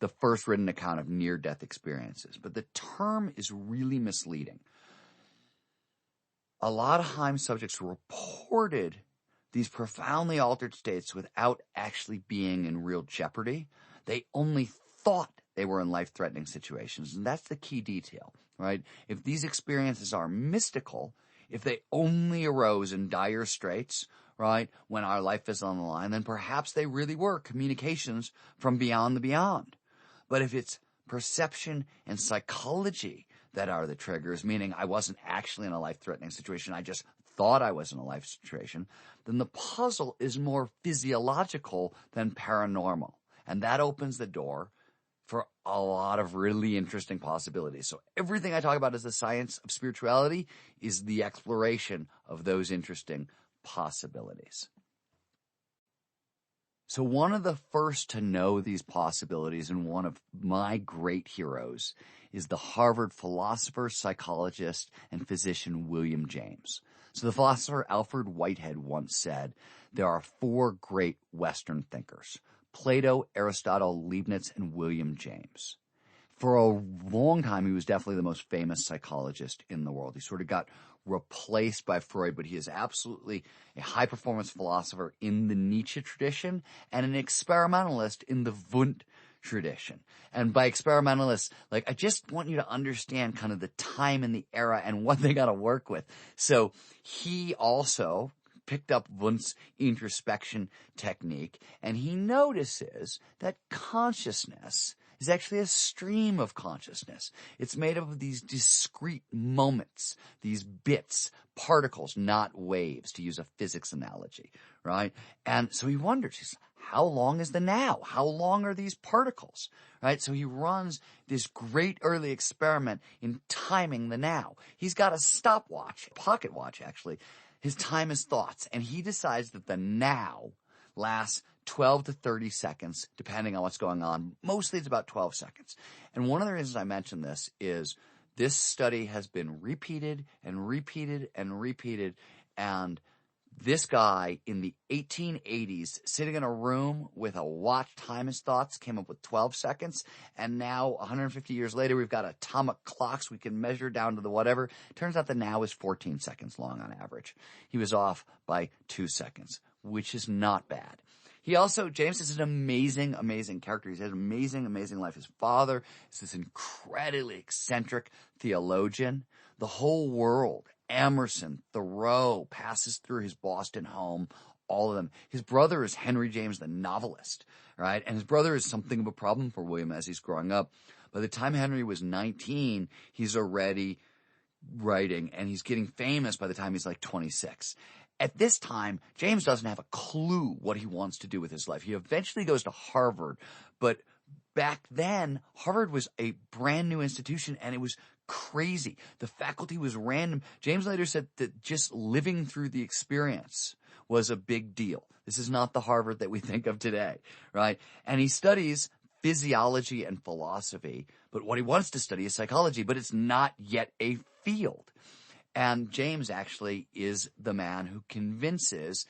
the first written account of near-death experiences. But the term is really misleading. A lot of Heim subjects reported these profoundly altered states without actually being in real jeopardy. They only thought they were in life-threatening situations, and that's the key detail, right? If these experiences are mystical, if they only arose in dire straits, right, when our life is on the line, then perhaps they really were communications from beyond the beyond. But if it's perception and psychology that are the triggers, meaning I wasn't actually in a life-threatening situation, I just thought I was in a life situation, then the puzzle is more physiological than paranormal. And that opens the door for a lot of really interesting possibilities. So everything I talk about as the science of spirituality is the exploration of those interesting possibilities. So one of the first to know these possibilities, and one of my great heroes, is the Harvard philosopher, psychologist, and physician William James. So the philosopher Alfred Whitehead once said, there are 4 great Western thinkers: Plato, Aristotle, Leibniz, and William James. For a long time, he was definitely the most famous psychologist in the world. He sort of got replaced by Freud, but he is absolutely a high-performance philosopher in the Nietzsche tradition and an experimentalist in the Wundt tradition. And by experimentalist, I just want you to understand kind of the time and the era and what they got to work with. So he also picked up Wundt's introspection technique, and he notices that consciousness is actually a stream of consciousness. It's made up of these discrete moments, these bits, particles, not waves, to use a physics analogy, right? And so he wonders, how long is the now? How long are these particles, right? So he runs this great early experiment in timing the now. He's got a stopwatch, a pocket watch actually. His time is thoughts, and he decides that the now lasts 12 to 30 seconds, depending on what's going on. Mostly it's about 12 seconds. And one of the reasons I mention this is this study has been repeated and repeated and repeated, and this guy in the 1880s, sitting in a room with a watch, time his thoughts, came up with 12 seconds. And now, 150 years later, we've got atomic clocks we can measure down to the whatever. Turns out the now is 14 seconds long on average. He was off by 2 seconds, which is not bad. James is an amazing, amazing character. He's had an amazing, amazing life. His father is this incredibly eccentric theologian. The whole world, Emerson, Thoreau, passes through his Boston home, all of them. His brother is Henry James, the novelist, right? And his brother is something of a problem for William as he's growing up. By the time Henry was 19, he's already writing, and he's getting famous by the time he's 26. At this time, James doesn't have a clue what he wants to do with his life. He eventually goes to Harvard, but back then, Harvard was a brand new institution, and it was crazy. The faculty was random. James later said that just living through the experience was a big deal. This is not the Harvard that we think of today, right? And he studies physiology and philosophy, but what he wants to study is psychology, but it's not yet a field. And James actually is the man who convinces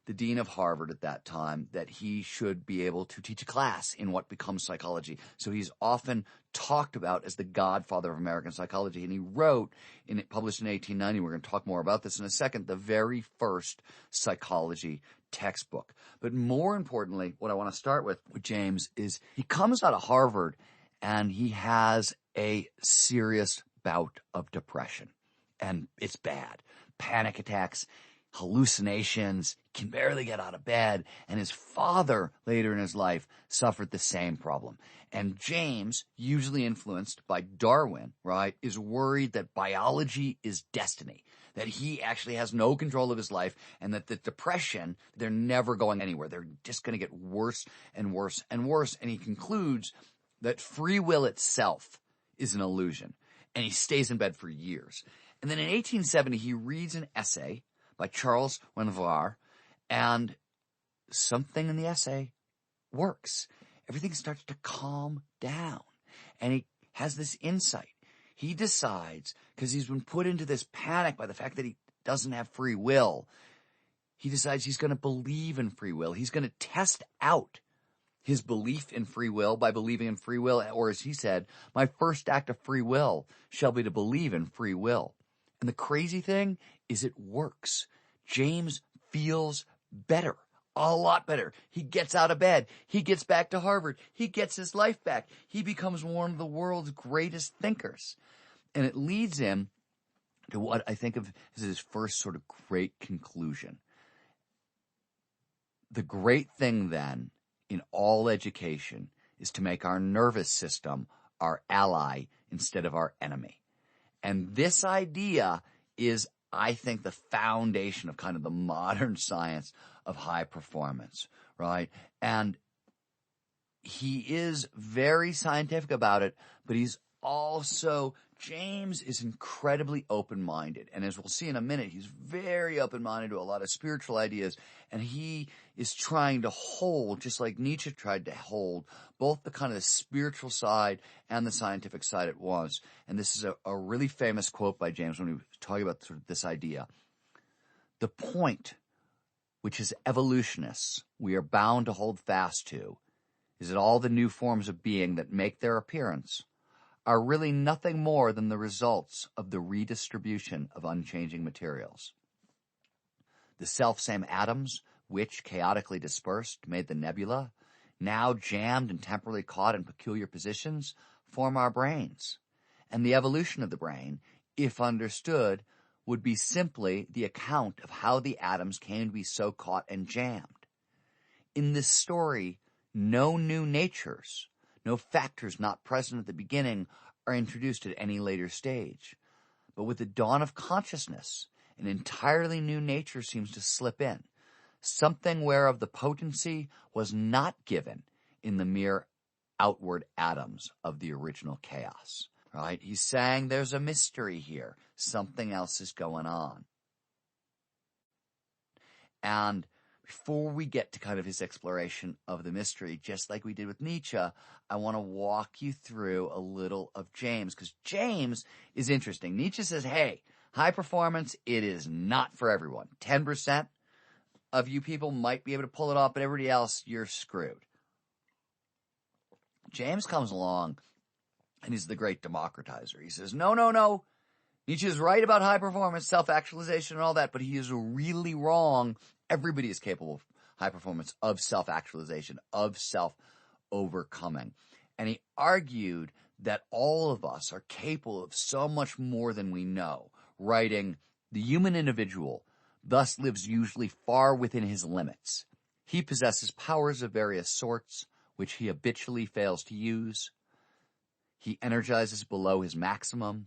the dean of Harvard at that time that he should be able to teach a class in what becomes psychology. So he's often talked about as the godfather of American psychology. And he wrote, published in 1890, we're going to talk more about this in a second, the very first psychology textbook. But more importantly, what I want to start with James is he comes out of Harvard and he has a serious bout of depression. And it's bad. Panic attacks, hallucinations, can barely get out of bed. And his father, later in his life, suffered the same problem. And James, usually influenced by Darwin, right, is worried that biology is destiny, that he actually has no control of his life, and that the depression, they're never going anywhere. They're just going to get worse and worse and worse. And he concludes that free will itself is an illusion. And he stays in bed for years. And then in 1870, he reads an essay by Charles Renouvier, and something in the essay works. Everything starts to calm down, and he has this insight. He decides, because he's been put into this panic by the fact that he doesn't have free will, he decides he's going to believe in free will. He's going to test out his belief in free will by believing in free will, or as he said, my first act of free will shall be to believe in free will. And the crazy thing is it works. James feels better, a lot better. He gets out of bed. He gets back to Harvard. He gets his life back. He becomes one of the world's greatest thinkers. And it leads him to what I think of as his first sort of great conclusion. The great thing then in all education is to make our nervous system our ally instead of our enemy. And this idea is, I think, the foundation of kind of the modern science of high performance, right? And he is very scientific about it, but he's also, James is incredibly open-minded. And as we'll see in a minute, he's very open-minded to a lot of spiritual ideas. And he is trying to hold, just like Nietzsche tried to hold, both the kind of the spiritual side and the scientific side at once. And this is a really famous quote by James when he was talking about sort of this idea. The point, which as evolutionists we are bound to hold fast to, is that all the new forms of being that make their appearance are really nothing more than the results of the redistribution of unchanging materials. The selfsame atoms, which, chaotically dispersed, made the nebula, now jammed and temporarily caught in peculiar positions, form our brains. And the evolution of the brain, if understood, would be simply the account of how the atoms came to be so caught and jammed. In this story, no new natures, no factors not present at the beginning are introduced at any later stage. But with the dawn of consciousness, an entirely new nature seems to slip in, something whereof the potency was not given in the mere outward atoms of the original chaos. Right? He's saying there's a mystery here. Something else is going on. And before we get to kind of his exploration of the mystery, just like we did with Nietzsche, I want to walk you through a little of James, because James is interesting. Nietzsche says, hey, high performance, it is not for everyone. 10% of you people might be able to pull it off, but everybody else, you're screwed. James comes along, and he's the great democratizer. He says, no. Nietzsche is right about high performance, self-actualization, and all that, but he is really wrong. Everybody is capable of high performance, of self-actualization, of self-overcoming. And he argued that all of us are capable of so much more than we know, writing, the human individual thus lives usually far within his limits. He possesses powers of various sorts, which he habitually fails to use. He energizes below his maximum,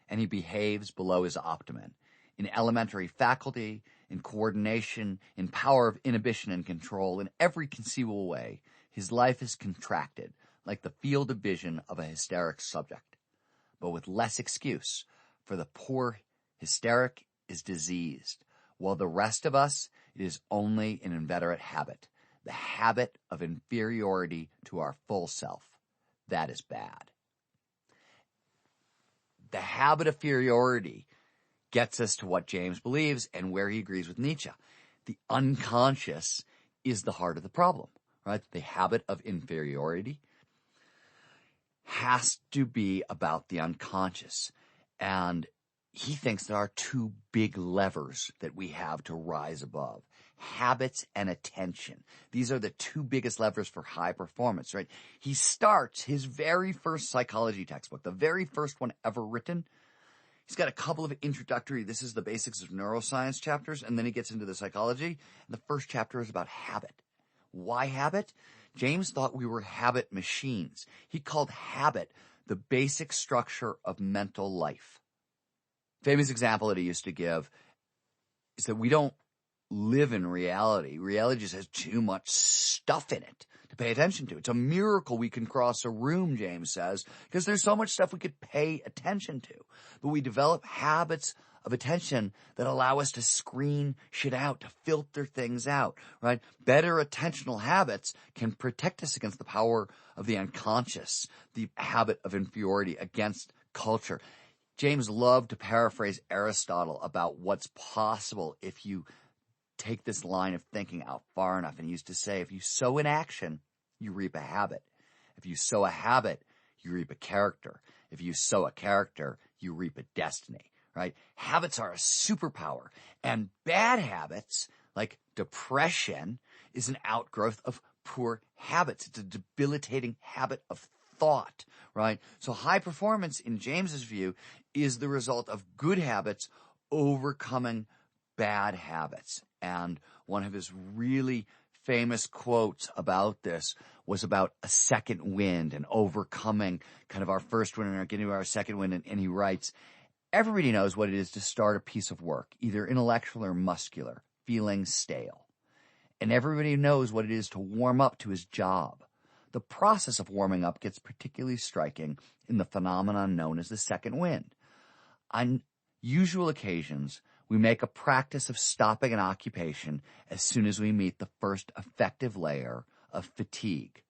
and he behaves below his optimum. In elementary faculty, in coordination, in power of inhibition and control, in every conceivable way, his life is contracted, like the field of vision of a hysteric subject, but with less excuse, for the poor hysteric is diseased, while the rest of us, it is only an inveterate habit, the habit of inferiority to our full self. That is bad. The habit of inferiority gets us to what James believes and where he agrees with Nietzsche. The unconscious is the heart of the problem, right? The habit of inferiority has to be about the unconscious. And he thinks there are two big levers that we have to rise above: habits and attention. These are the two biggest levers for high performance, right? He starts his very first psychology textbook, the very first one ever written. He's got a couple of introductory, this is the basics of neuroscience chapters, and then he gets into the psychology. And the first chapter is about habit. Why habit? James thought we were habit machines. He called habit the basic structure of mental life. Famous example that he used to give is that we don't live in reality. Reality just has too much stuff in it to pay attention to. It's a miracle we can cross a room, James says, because there's so much stuff we could pay attention to. But we develop habits of attention that allow us to screen shit out, to filter things out, right? Better attentional habits can protect us against the power of the unconscious, the habit of inferiority against culture. James loved to paraphrase Aristotle about what's possible if you take this line of thinking out far enough, and he used to say, if you sow in action, you reap a habit. If you sow a habit, you reap a character. If you sow a character, you reap a destiny, right? Habits are a superpower, and bad habits, like depression, is an outgrowth of poor habits. It's a debilitating habit of thought, right? So high performance, in James's view, is the result of good habits overcoming bad habits. And one of his really famous quotes about this was about a second wind and overcoming kind of our first wind and getting to our second wind. And he writes, everybody knows what it is to start a piece of work, either intellectual or muscular, feeling stale. And everybody knows what it is to warm up to his job. The process of warming up gets particularly striking in the phenomenon known as the second wind. On usual occasions, we make a practice of stopping an occupation as soon as we meet the first effective layer of fatigue.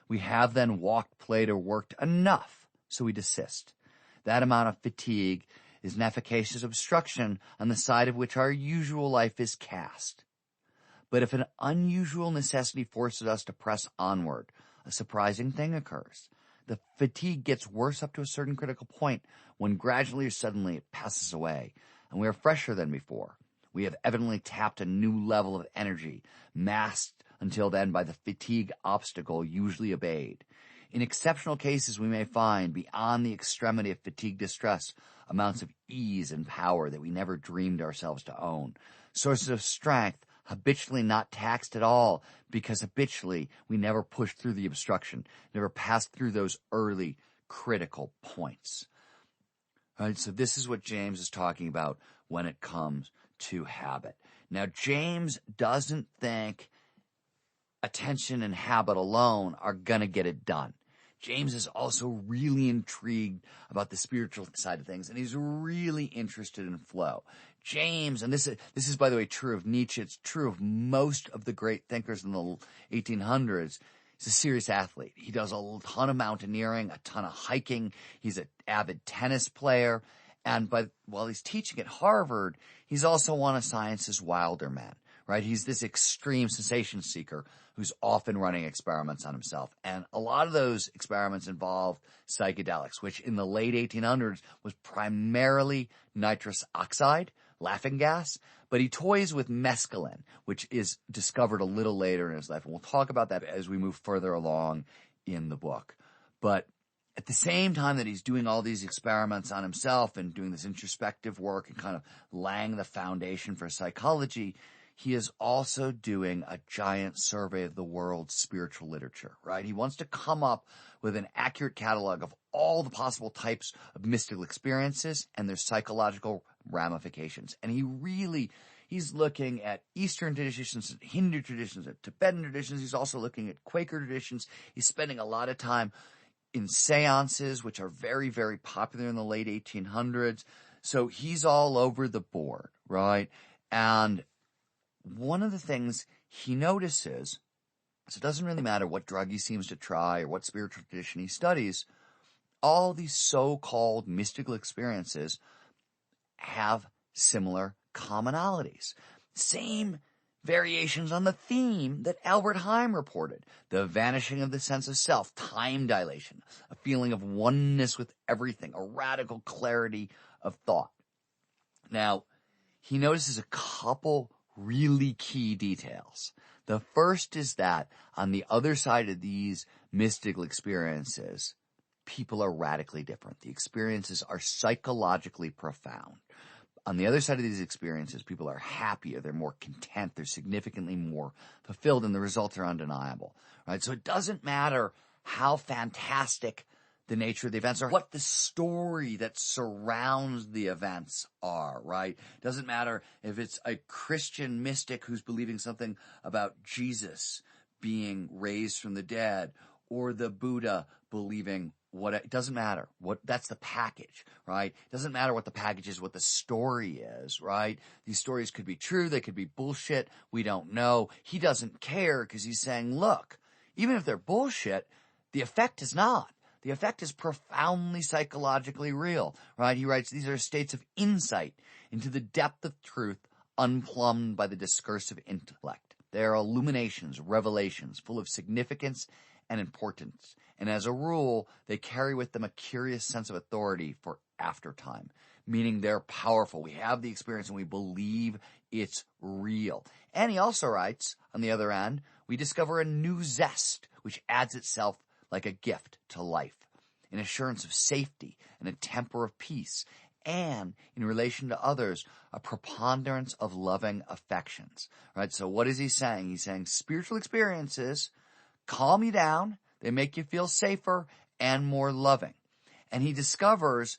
We have then walked, played, or worked enough, so we desist. That amount of fatigue is an efficacious obstruction on the side of which our usual life is cast. But if an unusual necessity forces us to press onward, a surprising thing occurs. The fatigue gets worse up to a certain critical point when gradually or suddenly it passes away, and we are fresher than before. We have evidently tapped a new level of energy, masked until then by the fatigue obstacle usually obeyed. In exceptional cases, we may find, beyond the extremity of fatigue distress, amounts of ease and power that we never dreamed ourselves to own, sources of strength habitually not taxed at all, because habitually we never pushed through the obstruction, never passed through those early critical points. All right, so this is what James is talking about when it comes to habit. Now, James doesn't think attention and habit alone are going to get it done. James is also really intrigued about the spiritual side of things, and he's really interested in flow. James, and this is, by the way, true of Nietzsche, it's true of most of the great thinkers in the 1800s, he's a serious athlete. He does a ton of mountaineering, a ton of hiking. He's an avid tennis player. And while he's teaching at Harvard, he's also one of science's wilder men, right? He's this extreme sensation seeker who's often running experiments on himself. And a lot of those experiments involve psychedelics, which in the late 1800s was primarily nitrous oxide, laughing gas, but he toys with mescaline, which is discovered a little later in his life. And we'll talk about that as we move further along in the book. But at the same time that he's doing all these experiments on himself and doing this introspective work and kind of laying the foundation for psychology, he is also doing a giant survey of the world's spiritual literature, right? He wants to come up with an accurate catalog of all the possible types of mystical experiences and their psychological ramifications. And he's looking at Eastern traditions, Hindu traditions, at Tibetan traditions. He's also looking at Quaker traditions. He's spending a lot of time in seances, which are very, very popular in the late 1800s. So he's all over the board, right? And one of the things he notices, so it doesn't really matter what drug he seems to try or what spiritual tradition he studies, all these so-called mystical experiences have similar commonalities. Same variations on the theme that Albert Heim reported. The vanishing of the sense of self, time dilation, a feeling of oneness with everything, a radical clarity of thought. Now, he notices a couple really key details. The first is that on the other side of these mystical experiences, people are radically different. The experiences are psychologically profound. On the other side of these experiences, people are happier, they're more content, they're significantly more fulfilled, and the results are undeniable, right? So it doesn't matter how fantastic the nature of the events are, what the story that surrounds the events are, right? It doesn't matter if it's a Christian mystic who's believing something about Jesus being raised from the dead, or the Buddha believing it doesn't matter. That's the package, right? It doesn't matter what the package is, what the story is, right? These stories could be true, they could be bullshit, we don't know. He doesn't care because he's saying, look, even if they're bullshit, the effect is not. The effect is profoundly psychologically real, right? He writes, these are states of insight into the depth of truth unplumbed by the discursive intellect. They are illuminations, revelations, full of significance and importance. And as a rule, they carry with them a curious sense of authority for aftertime, meaning they're powerful. We have the experience and we believe it's real. And he also writes, on the other end, we discover a new zest, which adds itself like a gift to life, an assurance of safety and a temper of peace, and in relation to others, a preponderance of loving affections, right? So what is he saying? He's saying spiritual experiences calm you down, they make you feel safer and more loving. And he discovers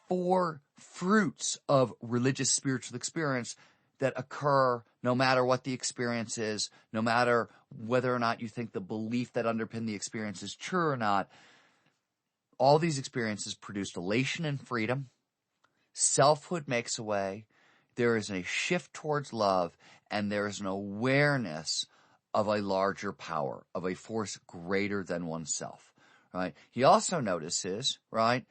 4 fruits of religious spiritual experience that occur no matter what the experience is, no matter whether or not you think the belief that underpinned the experience is true or not. All these experiences produce elation and freedom. Selfhood makes away. There is a shift towards love, and there is an awareness of a larger power, of a force greater than oneself, right? He also notices, right,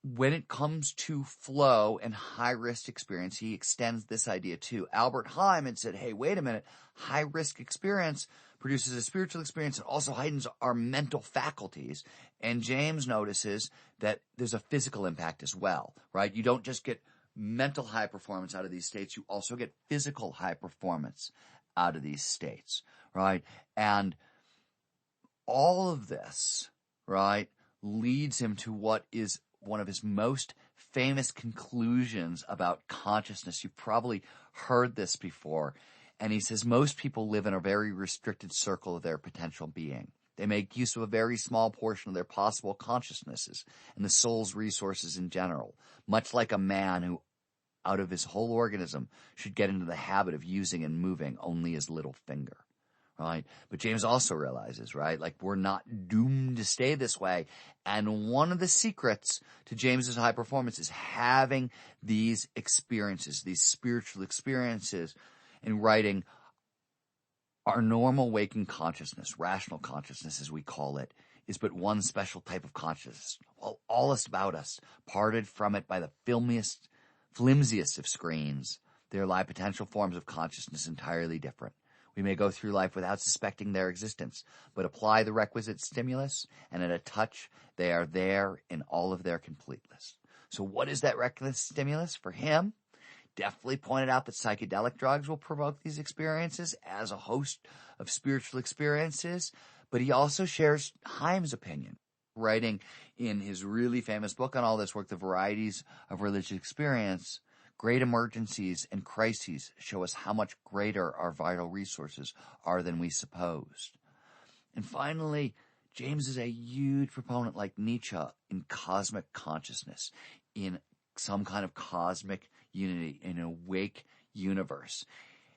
when it comes to flow and high-risk experience, he extends this idea too. Albert Heim had said, hey, wait a minute, high-risk experience produces a spiritual experience and also heightens our mental faculties. And James notices that there's a physical impact as well, right? You don't just get mental high performance out of these states, you also get physical high performance out of these states, right? And all of this, right, leads him to what is one of his most famous conclusions about consciousness. You've probably heard this before. And he says most people live in a very restricted circle of their potential being. They make use of a very small portion of their possible consciousnesses and the soul's resources in general, much like a man who, out of his whole organism, should get into the habit of using and moving only his little finger, right? But James also realizes, right, like we're not doomed to stay this way. And one of the secrets to James's high performance is having these experiences, these spiritual experiences, in writing. Our normal waking consciousness, rational consciousness as we call it, is but one special type of consciousness, while all is about us, parted from it by the flimsiest of screens. There lie potential forms of consciousness entirely different. We may go through life without suspecting their existence, but apply the requisite stimulus, and at a touch, they are there in all of their completeness. So what is that requisite stimulus? For him, definitely pointed out that psychedelic drugs will provoke these experiences as a host of spiritual experiences, but he also shares Heim's opinion, writing in his really famous book on all this work, The Varieties of Religious Experience. Great emergencies and crises show us how much greater our vital resources are than we supposed. And finally, James is a huge proponent, like Nietzsche, in cosmic consciousness, in some kind of cosmic unity, in an awake universe.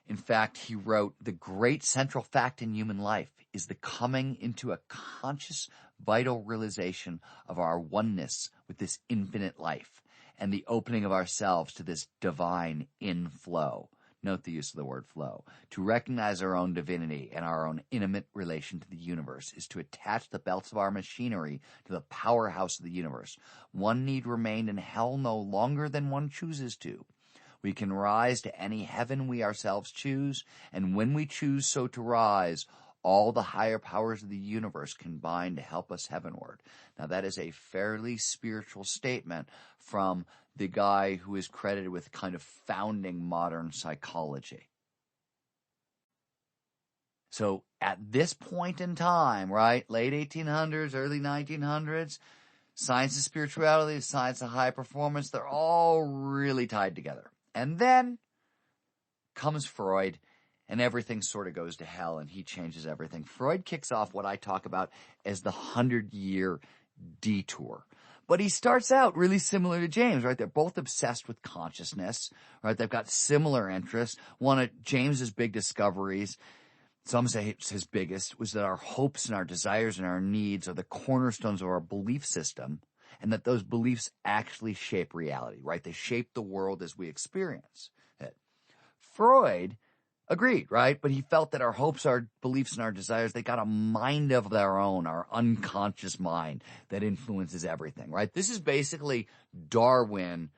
In fact, he wrote, the great central fact in human life is the coming into a conscious, vital realization of our oneness with this infinite life and the opening of ourselves to this divine inflow. Note the use of the word flow. To recognize our own divinity and our own intimate relation to the universe is to attach the belts of our machinery to the powerhouse of the universe. One need remain in hell no longer than one chooses to. We can rise to any heaven we ourselves choose, and when we choose so to rise, all the higher powers of the universe combine to help us heavenward. Now, that is a fairly spiritual statement from the guy who is credited with kind of founding modern psychology. So at this point in time, right, late 1800s, early 1900s, science and spirituality, science and high performance, they're all really tied together. And then comes Freud, and everything sort of goes to hell, and he changes everything. Freud kicks off what I talk about as the 100-year detour. But he starts out really similar to James, right? They're both obsessed with consciousness, right? They've got similar interests. One of James's big discoveries, some say it's his biggest, was that our hopes and our desires and our needs are the cornerstones of our belief system, and that those beliefs actually shape reality, right? They shape the world as we experience it. Freud agreed, right? But he felt that our hopes, our beliefs, and our desires, they got a mind of their own, our unconscious mind that influences everything, right? This is basically Darwin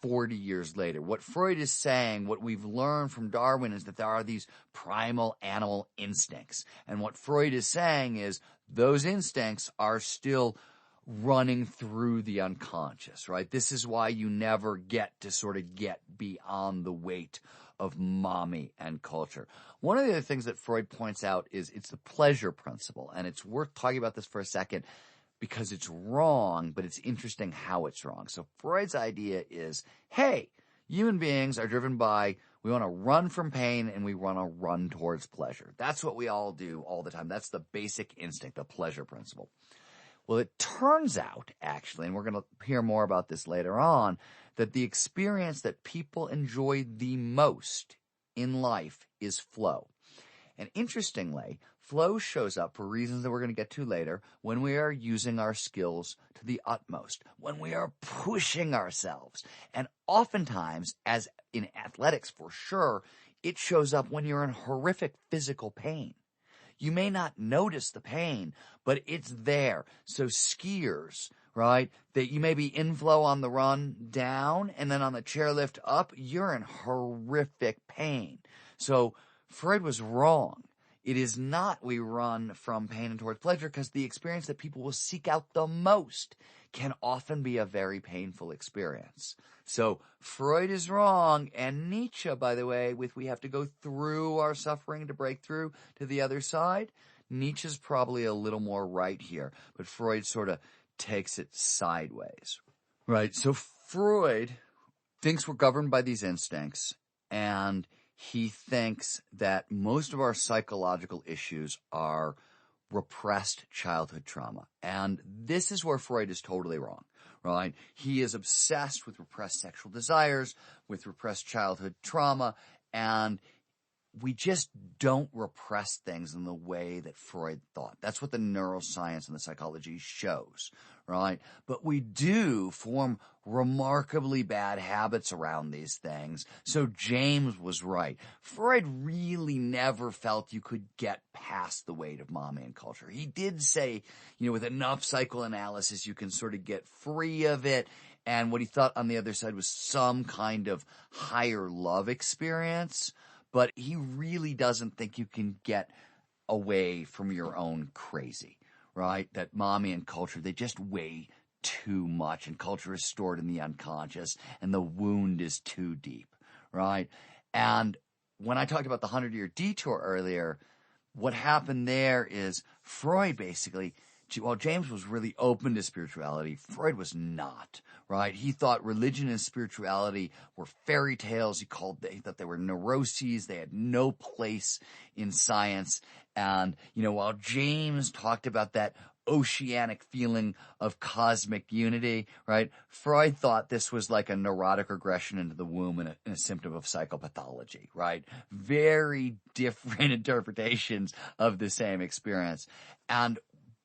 40 years later. What Freud is saying, what we've learned from Darwin, is that there are these primal animal instincts. And what Freud is saying is those instincts are still running through the unconscious, right? This is why you never get to sort of get beyond the weight of mommy and culture. One of the other things that Freud points out is it's the pleasure principle. And it's worth talking about this for a second because it's wrong, but it's interesting how it's wrong. So Freud's idea is, hey, human beings are driven by, we want to run from pain and we want to run towards pleasure. That's what we all do all the time. That's the basic instinct, the pleasure principle. Well, it turns out, actually, and we're going to hear more about this later on, that the experience that people enjoy the most in life is flow. And interestingly, flow shows up for reasons that we're going to get to later when we are using our skills to the utmost, when we are pushing ourselves. And oftentimes, as in athletics for sure, it shows up when you're in horrific physical pain. You may not notice the pain, but it's there. So skiers, right, that you may be in flow on the run down and then on the chairlift up, you're in horrific pain. So Freud was wrong. It is not we run from pain and towards pleasure because the experience that people will seek out the most can often be a very painful experience. So Freud is wrong, and Nietzsche, by the way, with we have to go through our suffering to break through to the other side, Nietzsche's probably a little more right here, but Freud sort of takes it sideways. Right, so Freud thinks we're governed by these instincts, and he thinks that most of our psychological issues are repressed childhood trauma. And this is where Freud is totally wrong, right? He is obsessed with repressed sexual desires, with repressed childhood trauma, and we just don't repress things in the way that Freud thought. That's what the neuroscience and the psychology shows, right? But we do form remarkably bad habits around these things. So James was right. Freud really never felt you could get past the weight of mommy and culture. He did say, with enough psychoanalysis, you can sort of get free of it. And what he thought on the other side was some kind of higher love experience. But he really doesn't think you can get away from your own crazy, right? That mommy and culture, they just weigh too much, and culture is stored in the unconscious, and the wound is too deep, right? And when I talked about the 100-year detour earlier, what happened there is Freud basically, while James was really open to spirituality, Freud was not, right? He thought religion and spirituality were fairy tales. He thought they were neuroses. They had no place in science. And, while James talked about that oceanic feeling of cosmic unity, right? Freud thought this was like a neurotic regression into the womb and a symptom of psychopathology, right? Very different interpretations of the same experience. And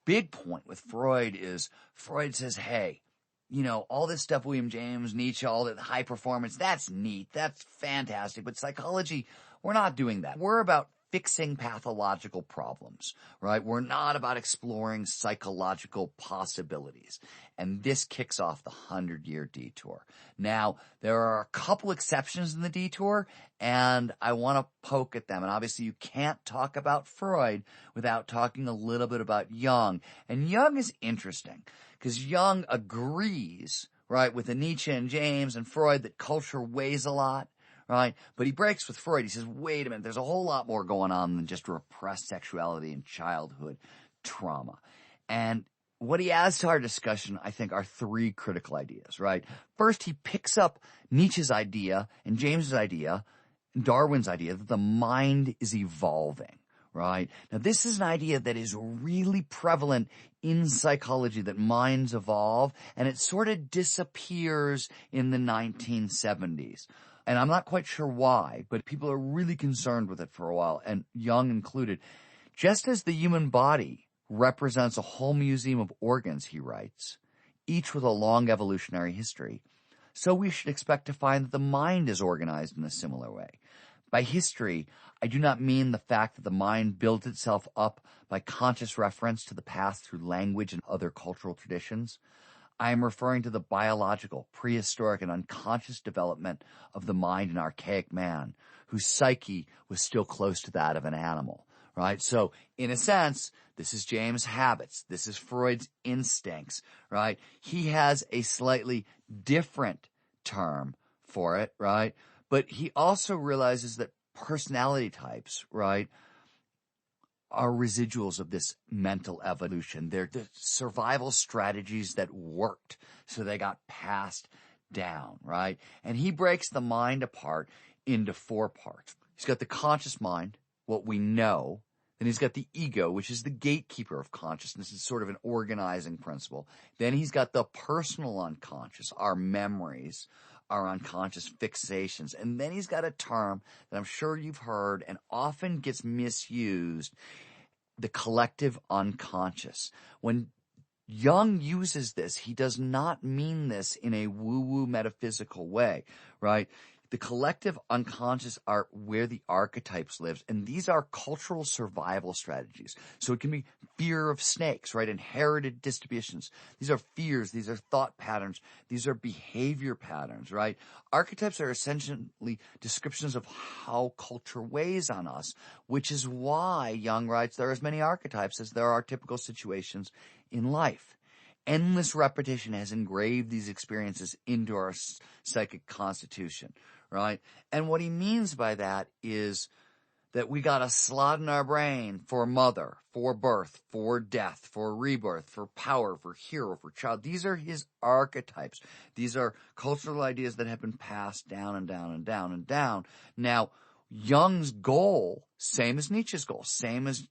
big point with Freud is Freud says, hey, all this stuff, William James, Nietzsche, all that high performance, that's neat. That's fantastic. But psychology, we're not doing that. We're about fixing pathological problems, right? We're not about exploring psychological possibilities. And this kicks off the 100-year detour. Now, there are a couple exceptions in the detour, and I want to poke at them. And obviously, you can't talk about Freud without talking a little bit about Jung. And Jung is interesting because Jung agrees, right, with the Nietzsche and James and Freud that culture weighs a lot. Right? But he breaks with Freud. He says, wait a minute, there's a whole lot more going on than just repressed sexuality and childhood trauma. And what he adds to our discussion, I think, are three critical ideas, right? First, he picks up Nietzsche's idea and James's idea and Darwin's idea that the mind is evolving, right? Now, this is an idea that is really prevalent in psychology, that minds evolve, and it sort of disappears in the 1970s. And I'm not quite sure why, but people are really concerned with it for a while, and Jung included. Just as the human body represents a whole museum of organs, he writes, each with a long evolutionary history, so we should expect to find that the mind is organized in a similar way. By history, I do not mean the fact that the mind builds itself up by conscious reference to the past through language and other cultural traditions. I am referring to the biological, prehistoric, and unconscious development of the mind in archaic man, whose psyche was still close to that of an animal, right? So, in a sense, this is James' habits. This is Freud's instincts, right? He has a slightly different term for it, right? But he also realizes that personality types, right, are residuals of this mental evolution. They're the survival strategies that worked, so they got passed down, right? And he breaks the mind apart into 4 parts. He's got the conscious mind, what we know. Then he's got the ego, which is the gatekeeper of consciousness. It's sort of an organizing principle. Then he's got the personal unconscious, our memories, our unconscious fixations. And then he's got a term that I'm sure you've heard and often gets misused, the collective unconscious. When Jung uses this, he does not mean this in a woo-woo metaphysical way, right? The collective unconscious are where the archetypes live, and these are cultural survival strategies. So it can be fear of snakes, right? Inherited distributions. These are fears. These are thought patterns. These are behavior patterns, right? Archetypes are essentially descriptions of how culture weighs on us, which is why Jung writes there are as many archetypes as there are typical situations in life. Endless repetition has engraved these experiences into our psychic constitution, right? And what he means by that is that we got a slot in our brain for mother, for birth, for death, for rebirth, for power, for hero, for child. These are his archetypes. These are cultural ideas that have been passed down and down and down and down. Now, Jung's goal, same as Nietzsche's goal, same as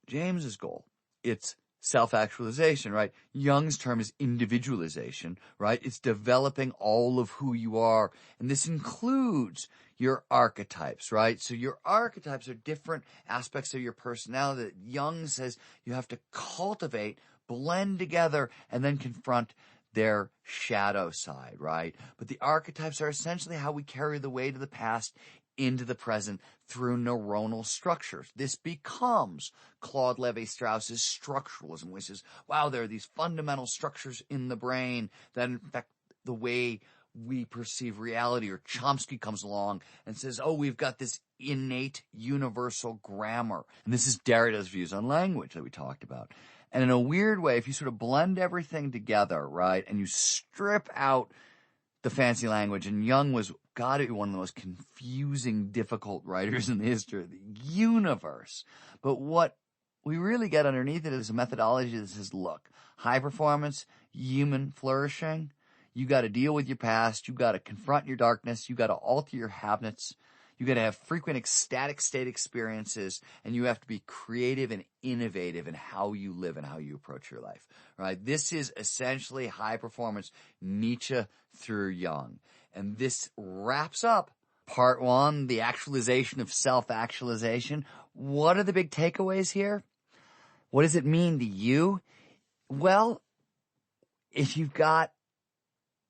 James's goal, it's self-actualization, right? Jung's term is individualization, right? It's developing all of who you are. And this includes your archetypes, right? So your archetypes are different aspects of your personality that Jung says you have to cultivate, blend together, and then confront their shadow side, right? But the archetypes are essentially how we carry the weight of the past into the present through neuronal structures. This becomes Claude Levi-Strauss's structuralism, which is, wow, there are these fundamental structures in the brain that affect the way we perceive reality. Or Chomsky comes along and says, oh, we've got this innate universal grammar. And this is Derrida's views on language that we talked about. And in a weird way, if you sort of blend everything together, right, and you strip out the fancy language, and Jung was got to be one of the most confusing, difficult writers in the history of the universe. But what we really get underneath it is a methodology that says, look, high performance, human flourishing, you got to deal with your past, you got to confront your darkness, you got to alter your habits, you got to have frequent ecstatic state experiences, and you have to be creative and innovative in how you live and how you approach your life, right? This is essentially high performance Nietzsche through Jung. And this wraps up part 1, the actualization of self-actualization. What are the big takeaways here? What does it mean to you? Well, if you've got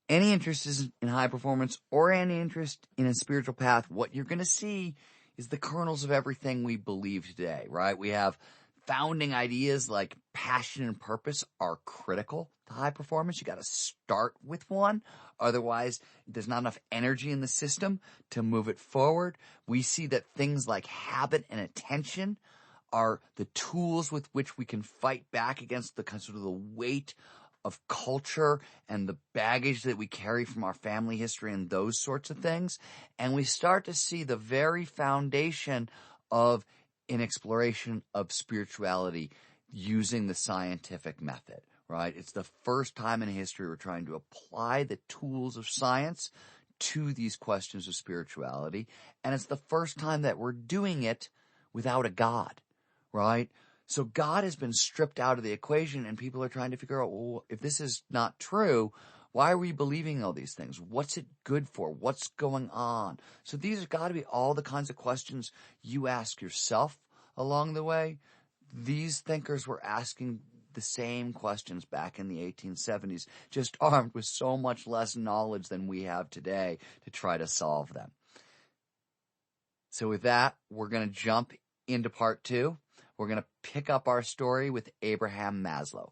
any interest in high performance or any interest in a spiritual path, what you're going to see is the kernels of everything we believe today, right? We have founding ideas like passion and purpose are critical to high performance. You got to start with one. Otherwise, there's not enough energy in the system to move it forward. We see that things like habit and attention are the tools with which we can fight back against the sort of the weight of culture and the baggage that we carry from our family history and those sorts of things. And we start to see the very foundation of an exploration of spirituality using the scientific method, right? It's the first time in history we're trying to apply the tools of science to these questions of spirituality. And it's the first time that we're doing it without a God, right? So God has been stripped out of the equation, and people are trying to figure out, well, if this is not true, why are we believing all these things? What's it good for? What's going on? So these have got to be all the kinds of questions you ask yourself along the way. These thinkers were asking the same questions back in the 1870s, just armed with so much less knowledge than we have today to try to solve them. So with that, we're going to jump into part 2. We're going to pick up our story with Abraham Maslow.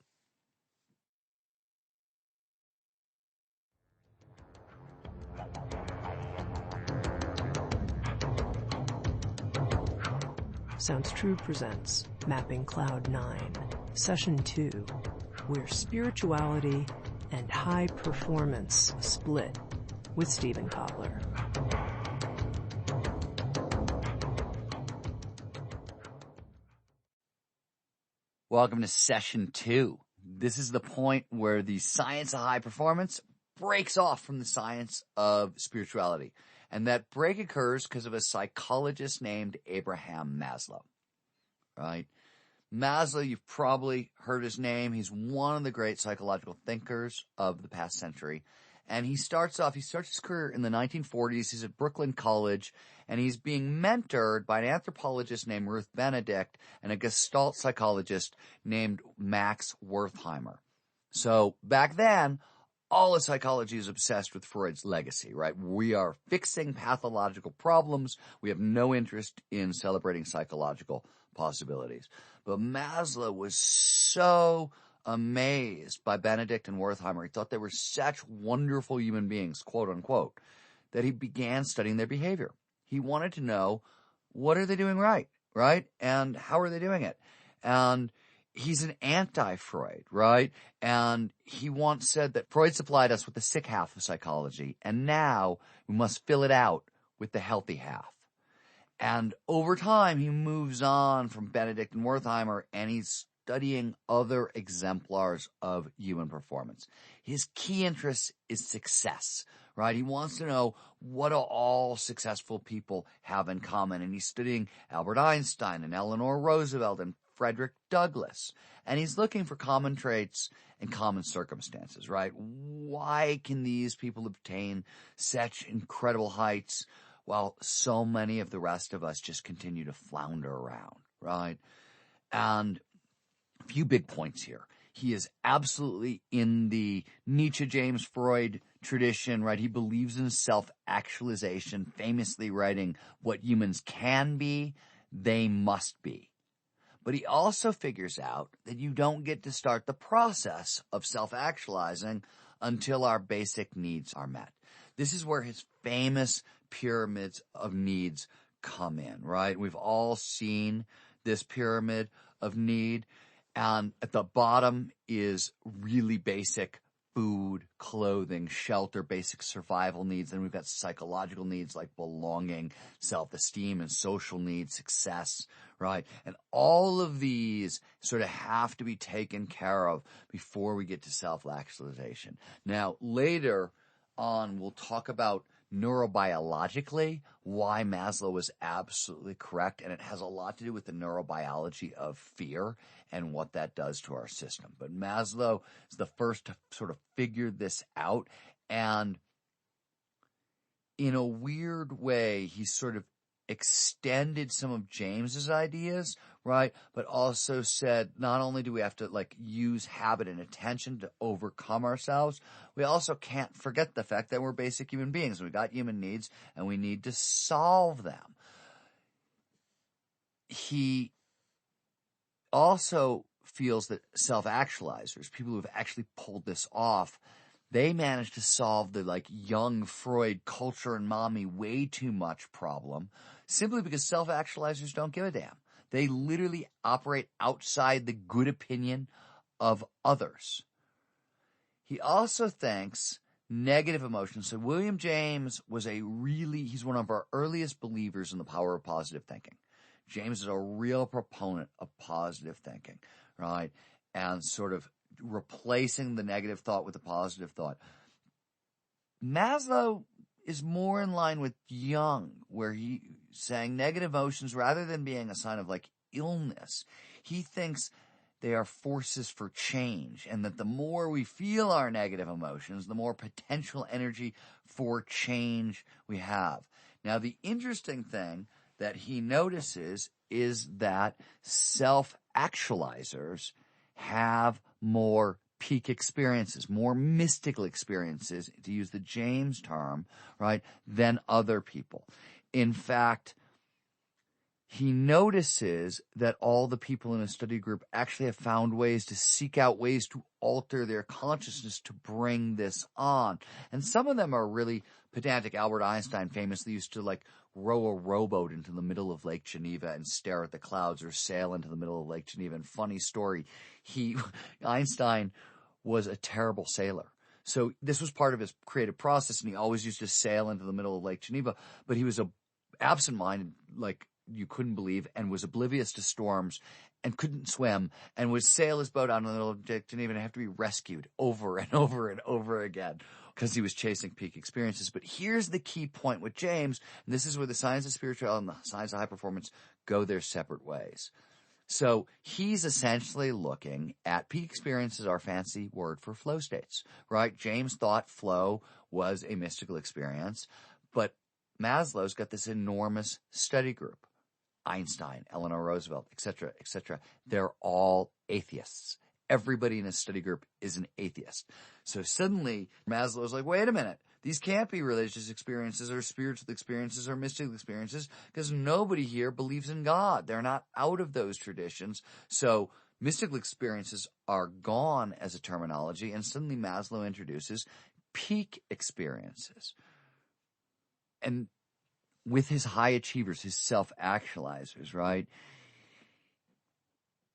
Sounds True presents Mapping Cloud 9, Session 2, where spirituality and high performance split, with Stephen Kotler. Welcome to Session 2. This is the point where the science of high performance breaks off from the science of spirituality. And that break occurs because of a psychologist named Abraham Maslow, right? Maslow, you've probably heard his name. He's one of the great psychological thinkers of the past century. And he starts his career in the 1940s. He's at Brooklyn College, and he's being mentored by an anthropologist named Ruth Benedict and a Gestalt psychologist named Max Wertheimer. So back then, all of psychology is obsessed with Freud's legacy, right? We are fixing pathological problems. We have no interest in celebrating psychological possibilities. But Maslow was so amazed by Benedict and Wertheimer. He thought they were such wonderful human beings, quote unquote, that he began studying their behavior. He wanted to know, what are they doing right? And how are they doing it? And he's an anti-Freud, right? And he once said that Freud supplied us with the sick half of psychology, and now we must fill it out with the healthy half. And over time, he moves on from Benedict and Wertheimer, and he's studying other exemplars of human performance. His key interest is success, right? He wants to know, what do all successful people have in common? And he's studying Albert Einstein and Eleanor Roosevelt and Frederick Douglass. And he's looking for common traits and common circumstances, right? Why can these people obtain such incredible heights while so many of the rest of us just continue to flounder around, right? And a few big points here. He is absolutely in the Nietzsche, James Freud tradition, right? He believes in self-actualization, famously writing, what humans can be, they must be. But he also figures out that you don't get to start the process of self-actualizing until our basic needs are met. This is where his famous pyramids of needs come in, right? We've all seen this pyramid of need, and at the bottom is really basic food, clothing, shelter, basic survival needs. And we've got psychological needs like belonging, self-esteem, and social needs, success, right? And all of these sort of have to be taken care of before we get to self-actualization. Now, later on, we'll talk about neurobiologically why Maslow was absolutely correct, and it has a lot to do with the neurobiology of fear and what that does to our system. But Maslow is the first to sort of figure this out, and in a weird way, he sort of extended some of James's ideas, right? But also said, not only do we have to use habit and attention to overcome ourselves, we also can't forget the fact that we're basic human beings. We got human needs and we need to solve them. He also feels that self-actualizers, people who have actually pulled this off, they managed to solve the young Freud culture and mommy way too much problem simply because self-actualizers don't give a damn. They literally operate outside the good opinion of others. He also thinks negative emotions. So William James was he's one of our earliest believers in the power of positive thinking. James is a real proponent of positive thinking, right? And sort of replacing the negative thought with the positive thought. Maslow is more in line with Jung, where he's saying negative emotions, rather than being a sign of illness, he thinks they are forces for change, and that the more we feel our negative emotions, the more potential energy for change we have. Now, the interesting thing that he notices is that self-actualizers have more peak experiences, more mystical experiences, to use the James term, right, than other people. In fact, he notices that all the people in a study group actually have found ways to seek out ways to alter their consciousness to bring this on. And some of them are really pedantic. Albert Einstein famously used to row a rowboat into the middle of Lake Geneva and stare at the clouds, or sail into the middle of Lake Geneva. And funny story, Einstein was a terrible sailor. So this was part of his creative process, and he always used to sail into the middle of Lake Geneva. But he was absent-minded, like you couldn't believe, and was oblivious to storms and couldn't swim, and would sail his boat out in the middle of Lake Geneva and have to be rescued over and over and over again because he was chasing peak experiences. But here's the key point with James, and this is where the science of spirituality and the science of high performance go their separate ways. So he's essentially looking at peak experiences, our fancy word for flow states, right? James thought flow was a mystical experience, but Maslow's got this enormous study group. Einstein, Eleanor Roosevelt, etc., etc. They're all atheists. Everybody in his study group is an atheist. So suddenly Maslow's like, wait a minute. These can't be religious experiences or spiritual experiences or mystical experiences because nobody here believes in God. They're not out of those traditions. So mystical experiences are gone as a terminology, and suddenly Maslow introduces peak experiences. And with his high achievers, his self-actualizers, right?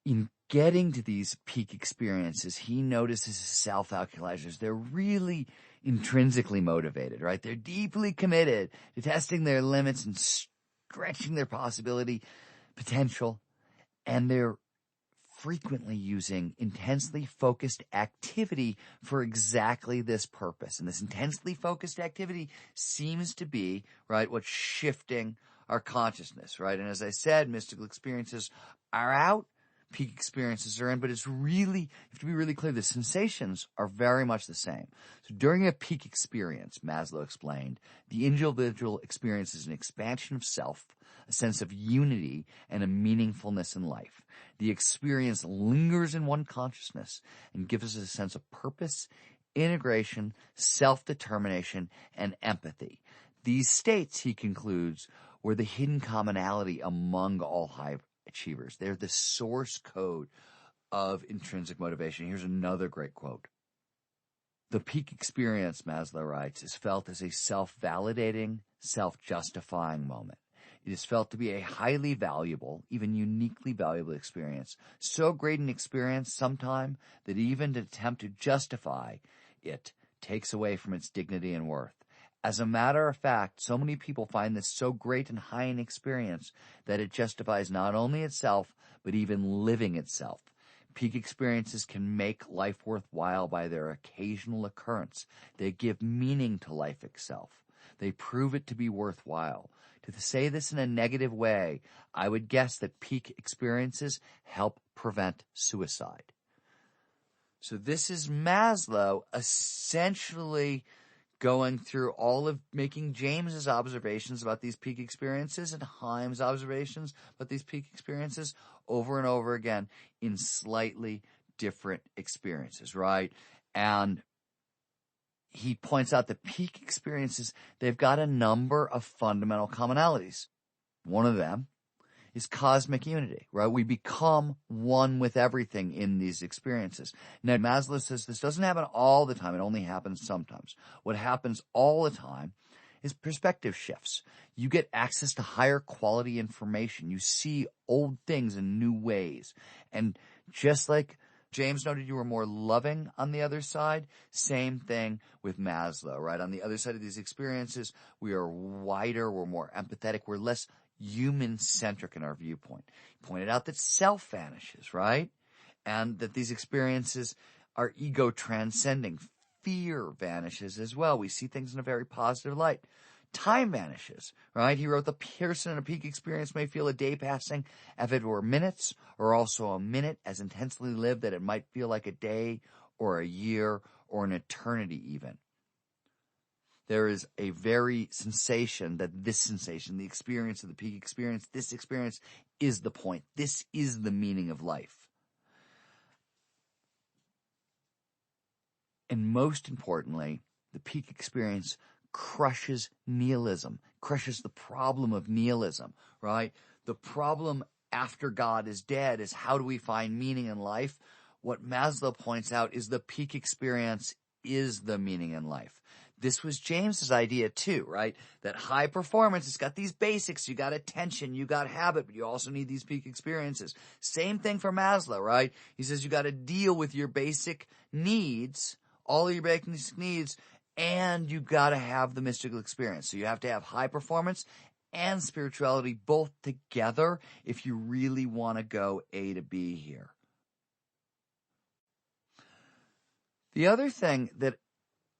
In getting to these peak experiences, he notices his self-actualizers. They're really intrinsically motivated, right? They're deeply committed to testing their limits and stretching their potential, and they're frequently using intensely focused activity for exactly this purpose. And this intensely focused activity seems to be, right, what's shifting our consciousness, right? And as I said, mystical experiences are out, peak experiences are in, but you have to be really clear, the sensations are very much the same. So during a peak experience, Maslow explained, the individual experiences an expansion of self, a sense of unity, and a meaningfulness in life. The experience lingers in one consciousness and gives us a sense of purpose, integration, self-determination, and empathy. These states, he concludes, were the hidden commonality among all high achievers. They're the source code of intrinsic motivation. Here's another great quote. The peak experience, Maslow writes, is felt as a self-validating, self-justifying moment. It is felt to be a highly valuable, even uniquely valuable experience. So great an experience sometime that even to attempt to justify it takes away from its dignity and worth. As a matter of fact, so many people find this so great and high an experience that it justifies not only itself, but even living itself. Peak experiences can make life worthwhile by their occasional occurrence. They give meaning to life itself. They prove it to be worthwhile. To say this in a negative way, I would guess that peak experiences help prevent suicide. So this is Maslow essentially going through all of making James's observations about these peak experiences and Heim's observations about these peak experiences over and over again in slightly different experiences, right? And he points out that peak experiences, they've got a number of fundamental commonalities. One of them is cosmic unity, right? We become one with everything in these experiences. Now, Maslow says this doesn't happen all the time. It only happens sometimes. What happens all the time is perspective shifts. You get access to higher quality information. You see old things in new ways. And just like James noted you were more loving on the other side, same thing with Maslow, right? On the other side of these experiences, we are wider, we're more empathetic, we're less human-centric in our viewpoint. He pointed out that self vanishes, right? And that these experiences are ego-transcending. Fear vanishes as well. We see things in a very positive light. Time vanishes, right? He wrote, the person in a peak experience may feel a day passing as if it were minutes, or also a minute as intensely lived that it might feel like a day or a year or an eternity even. There is a very sensation that this sensation, the experience of the peak experience, this experience is the point. This is the meaning of life. And most importantly, the peak experience crushes nihilism, crushes the problem of nihilism, right? the problem after God is dead is how do we find meaning in life? What Maslow points out is the peak experience is the meaning in life. This was James's idea too, right? That high performance, it's got these basics. You got attention, you got habit, but you also need these peak experiences. Same thing for Maslow, right? He says you got to deal with your basic needs, all of your basic needs, and you got to have the mystical experience. So you have to have high performance and spirituality both together if you really want to go A to B here. The other thing that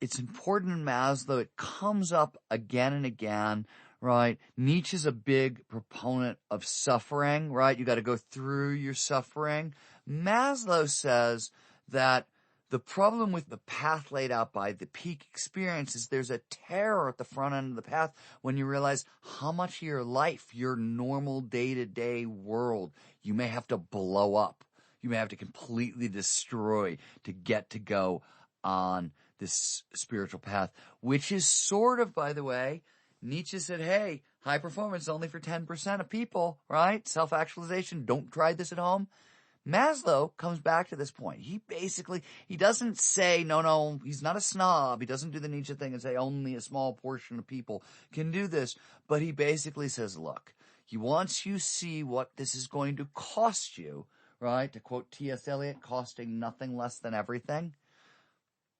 it's important in Maslow, it comes up again and again, right? Nietzsche's a big proponent of suffering, right? You got to go through your suffering. Maslow says that the problem with the path laid out by the peak experience is there's a terror at the front end of the path when you realize how much of your life, your normal day-to-day world, you may have to blow up. You may have to completely destroy to get to go on this spiritual path, which is sort of, by the way, Nietzsche said, hey, high performance only for 10% of people, right? Self-actualization, don't try this at home. Maslow comes back to this point. He doesn't say, no, he's not a snob. He doesn't do the Nietzsche thing and say only a small portion of people can do this. But he basically says, look, once you see what this is going to cost you, right? To quote T.S. Eliot, costing nothing less than everything.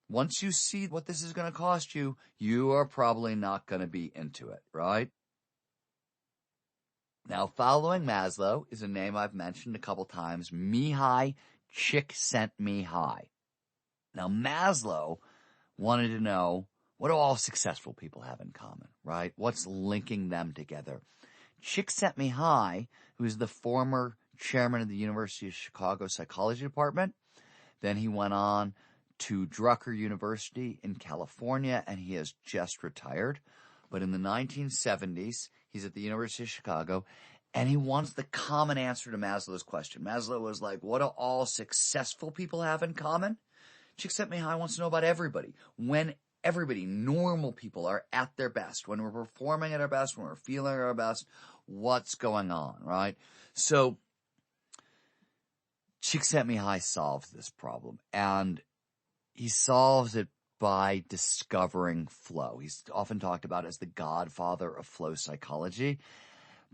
Once you see what this is going to cost you, you are probably not going to be into it, right? Now, following Maslow is a name I've mentioned a couple times, Mihai Csikszentmihalyi. Now, Maslow wanted to know, what do all successful people have in common, right? What's linking them together? Csikszentmihalyi, who is the former chairman of the University of Chicago Psychology Department, then he went on to Drucker University in California, and he has just retired. But in the 1970s, he's at the University of Chicago, and he wants the common answer to Maslow's question. Maslow was like, what do all successful people have in common? Csikszentmihalyi wants to know about everybody. When everybody, normal people, are at their best, when we're performing at our best, when we're feeling our best, what's going on, right? So Csikszentmihalyi solves this problem, and he solves it by discovering flow. He's often talked about as the godfather of flow psychology,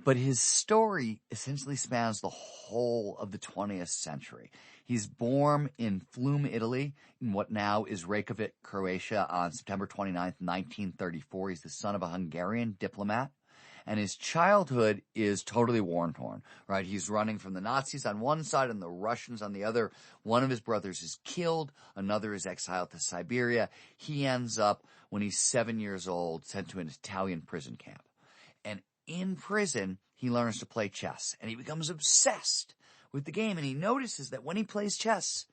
but his story essentially spans the whole of the 20th century. He's born in Flume, Italy, in what now is Reykjavik, Croatia, on September 29th, 1934. He's the son of a Hungarian diplomat. And his childhood is totally war-torn, right? He's running from the Nazis on one side and the Russians on the other. One of his brothers is killed. Another is exiled to Siberia. He ends up, when he's 7 years old, sent to an Italian prison camp. And in prison, he learns to play chess. And he becomes obsessed with the game. And he notices that when he plays chess,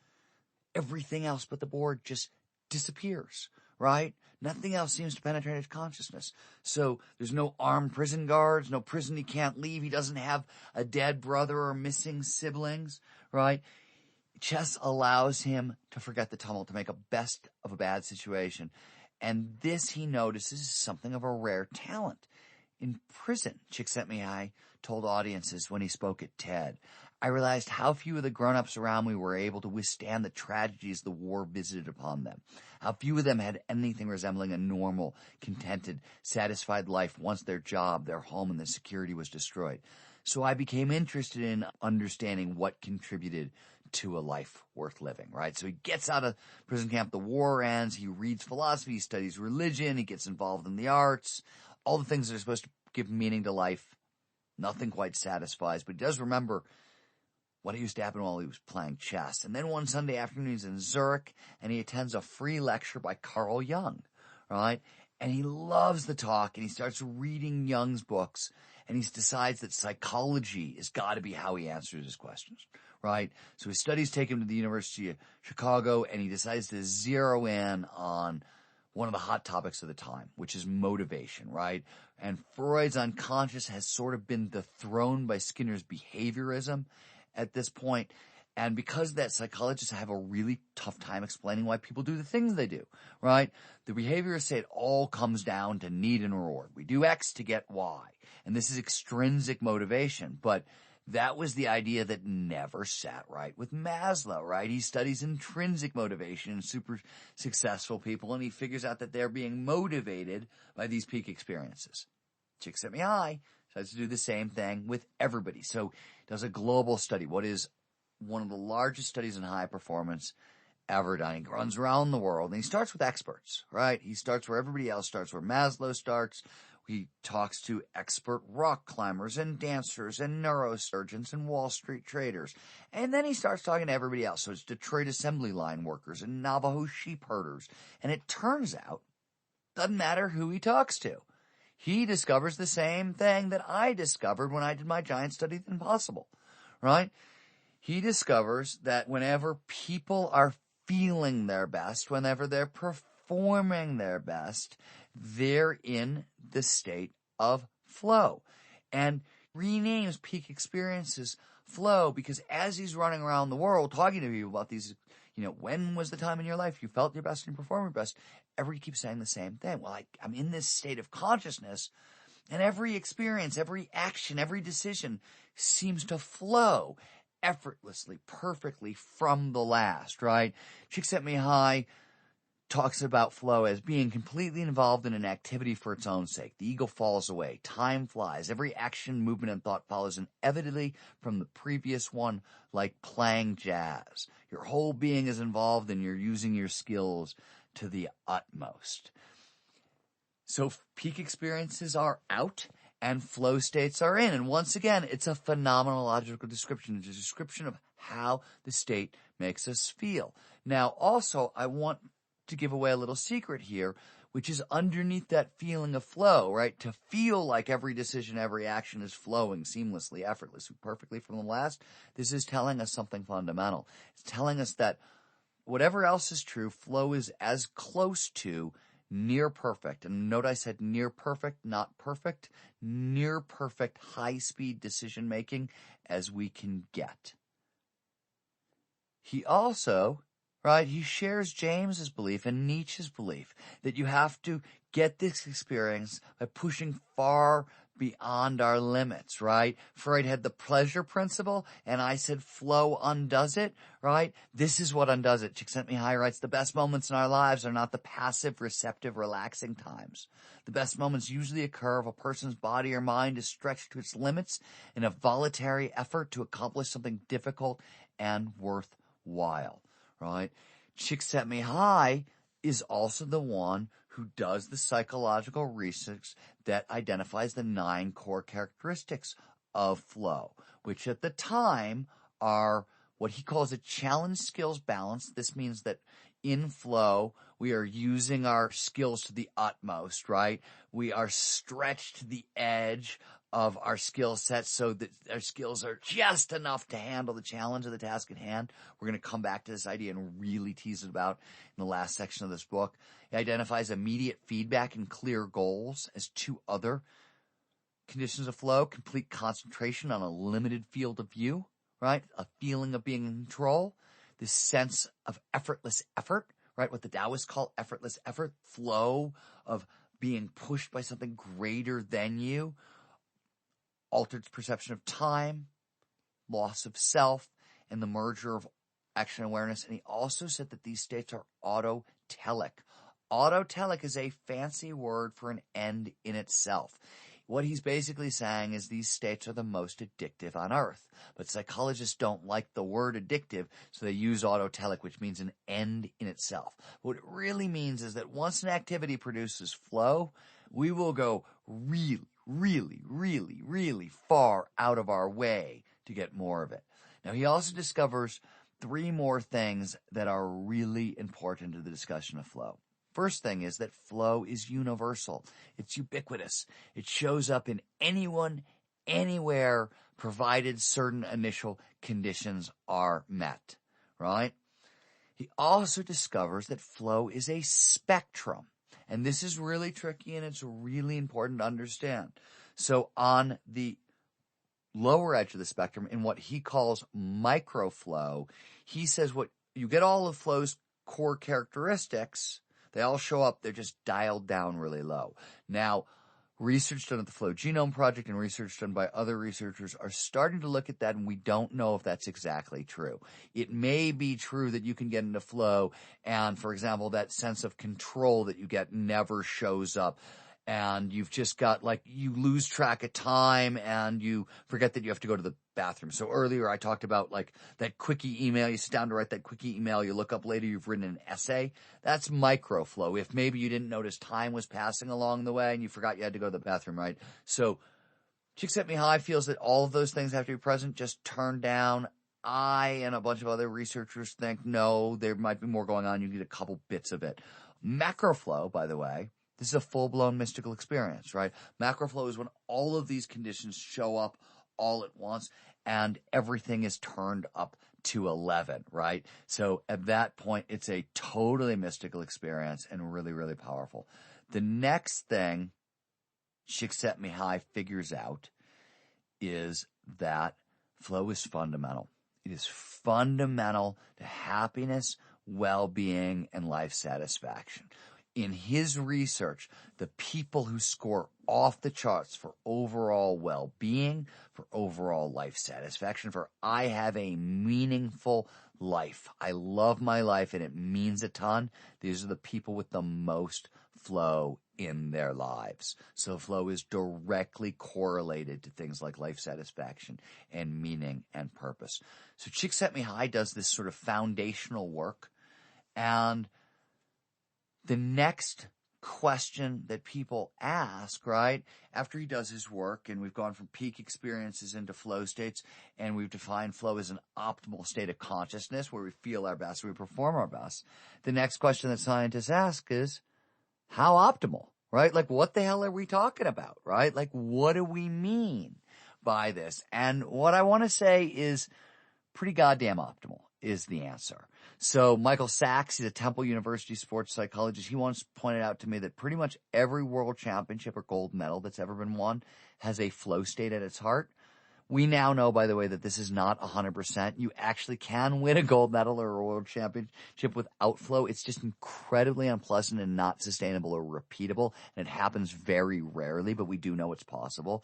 everything else but the board just disappears, right? Nothing else seems to penetrate his consciousness. So there's no armed prison guards, no prison he can't leave. He doesn't have a dead brother or missing siblings, right? Chess allows him to forget the tumult, to make a best of a bad situation. And this, he notices, is something of a rare talent. In prison, Csikszentmihalyi told audiences when he spoke at TED, I realized how few of the grown-ups around me were able to withstand the tragedies the war visited upon them. How few of them had anything resembling a normal, contented, satisfied life once their job, their home, and their security was destroyed. So I became interested in understanding what contributed to a life worth living, right? So he gets out of prison camp, the war ends, he reads philosophy, he studies religion, he gets involved in the arts, all the things that are supposed to give meaning to life. Nothing quite satisfies, but he does remember what used to happen while he was playing chess. And then one Sunday afternoon, he's in Zurich, and he attends a free lecture by Carl Jung, right? And he loves the talk, and he starts reading Jung's books, and he decides that psychology has got to be how he answers his questions, right? So his studies take him to the University of Chicago, and he decides to zero in on one of the hot topics of the time, which is motivation, right? And Freud's unconscious has sort of been dethroned by Skinner's behaviorism at this point. And because of that, psychologists have a really tough time explaining why people do the things they do, right? The behaviorists say it all comes down to need and reward. We do X to get Y. And this is extrinsic motivation. But that was the idea that never sat right with Maslow, right? He studies intrinsic motivation in super successful people, and he figures out that they're being motivated by these peak experiences. Csikszentmihalyi tries to do the same thing with everybody. So he does a global study. What is one of the largest studies in high performance ever done. He runs around the world, and he starts with experts, right? He starts where everybody else starts, where Maslow starts. He talks to expert rock climbers and dancers and neurosurgeons and Wall Street traders. And then he starts talking to everybody else. So it's Detroit assembly line workers and Navajo sheep herders. And it turns out, doesn't matter who he talks to. He discovers the same thing that I discovered when I did my giant study of the impossible, right? He discovers that whenever people are feeling their best, whenever they're performing their best, they're in the state of flow. And renames peak experiences flow because as he's running around the world talking to people about these, when was the time in your life you felt your best and performed your best, everybody keeps saying the same thing. Well, I'm in this state of consciousness, and every experience, every action, every decision seems to flow effortlessly, perfectly from the last, right? Csikszentmihalyi talks about flow as being completely involved in an activity for its own sake. The ego falls away. Time flies. Every action, movement, and thought follows inevitably from the previous one, like playing jazz. Your whole being is involved, and you're using your skills to the utmost. So peak experiences are out, and flow states are in. And once again, it's a phenomenological description. It's a description of how the state makes us feel. Now, also, I want to give away a little secret here, which is underneath that feeling of flow, right? To feel like every decision, every action is flowing seamlessly, effortlessly, perfectly from the last, this is telling us something fundamental. It's telling us that whatever else is true, flow is as close to near perfect. And note I said near perfect, not perfect. Near perfect high-speed decision-making as we can get. He also, right, he shares James's belief and Nietzsche's belief that you have to get this experience by pushing far beyond our limits, right? Freud had the pleasure principle, and I said flow undoes it, right? This is what undoes it. Csikszentmihalyi writes, the best moments in our lives are not the passive, receptive, relaxing times. The best moments usually occur if a person's body or mind is stretched to its limits in a voluntary effort to accomplish something difficult and worthwhile, right? Csikszentmihalyi is also the one who does the psychological research that identifies the 9 core characteristics of flow, which at the time are what he calls a challenge skills balance. This means that in flow, we are using our skills to the utmost, right? We are stretched to the edge of our skill set so that our skills are just enough to handle the challenge of the task at hand. We're going to come back to this idea and really tease it about in the last section of this book. It identifies immediate feedback and clear goals as 2 other conditions of flow: complete concentration on a limited field of view, right? A feeling of being in control, this sense of effortless effort, right? What the Taoists call effortless effort, flow of being pushed by something greater than you, altered perception of time, loss of self, and the merger of action and awareness. And he also said that these states are autotelic. Autotelic is a fancy word for an end in itself. What he's basically saying is these states are the most addictive on earth. But psychologists don't like the word addictive, so they use autotelic, which means an end in itself. What it really means is that once an activity produces flow, we will go really, really, really, really far out of our way to get more of it. Now, he also discovers 3 more things that are really important to the discussion of flow. First thing is that flow is universal. It's ubiquitous. It shows up in anyone, anywhere, provided certain initial conditions are met, right? He also discovers that flow is a spectrum. And this is really tricky, and it's really important to understand. So on the lower edge of the spectrum in what he calls microflow. He says what you get all of flow's core characteristics, they all show up, they're just dialed down really low. Now, research done at the Flow Genome Project and research done by other researchers are starting to look at that, and we don't know if that's exactly true. It may be true that you can get into flow and, for example, that sense of control that you get never shows up. And you've just got, like, you lose track of time and you forget that you have to go to the bathroom. So earlier I talked about, like, that quickie email. You sit down to write that quickie email. You look up later, you've written an essay. That's microflow. If maybe you didn't notice time was passing along the way and you forgot you had to go to the bathroom, right? So Csikszentmihalyi feels that all of those things have to be present, just turned down. I and a bunch of other researchers think, no, there might be more going on. You need a couple bits of it. Macroflow, by the way, this is a full-blown mystical experience, right? Macroflow is when all of these conditions show up all at once and everything is turned up to 11, right? So at that point, it's a totally mystical experience and really, really powerful. The next thing Csikszentmihalyi figures out is that flow is fundamental. It is fundamental to happiness, well-being, and life satisfaction. In his research, the people who score off the charts for overall well-being, for overall life satisfaction, for I have a meaningful life, I love my life and it means a ton, these are the people with the most flow in their lives. So flow is directly correlated to things like life satisfaction and meaning and purpose. So Csikszentmihalyi does this sort of foundational work, and the next question that people ask, right, after he does his work, and we've gone from peak experiences into flow states, and we've defined flow as an optimal state of consciousness where we feel our best, we perform our best. The next question that scientists ask is, how optimal, right? Like, what the hell are we talking about, right? Like, what do we mean by this? And what I want to say is pretty goddamn optimal is the answer. So Michael Sachs, he's a Temple University sports psychologist. He once pointed out to me that pretty much every world championship or gold medal that's ever been won has a flow state at its heart. We now know, by the way, that this is not 100%. You actually can win a gold medal or a world championship without flow. It's just incredibly unpleasant and not sustainable or repeatable. And it happens very rarely, but we do know it's possible.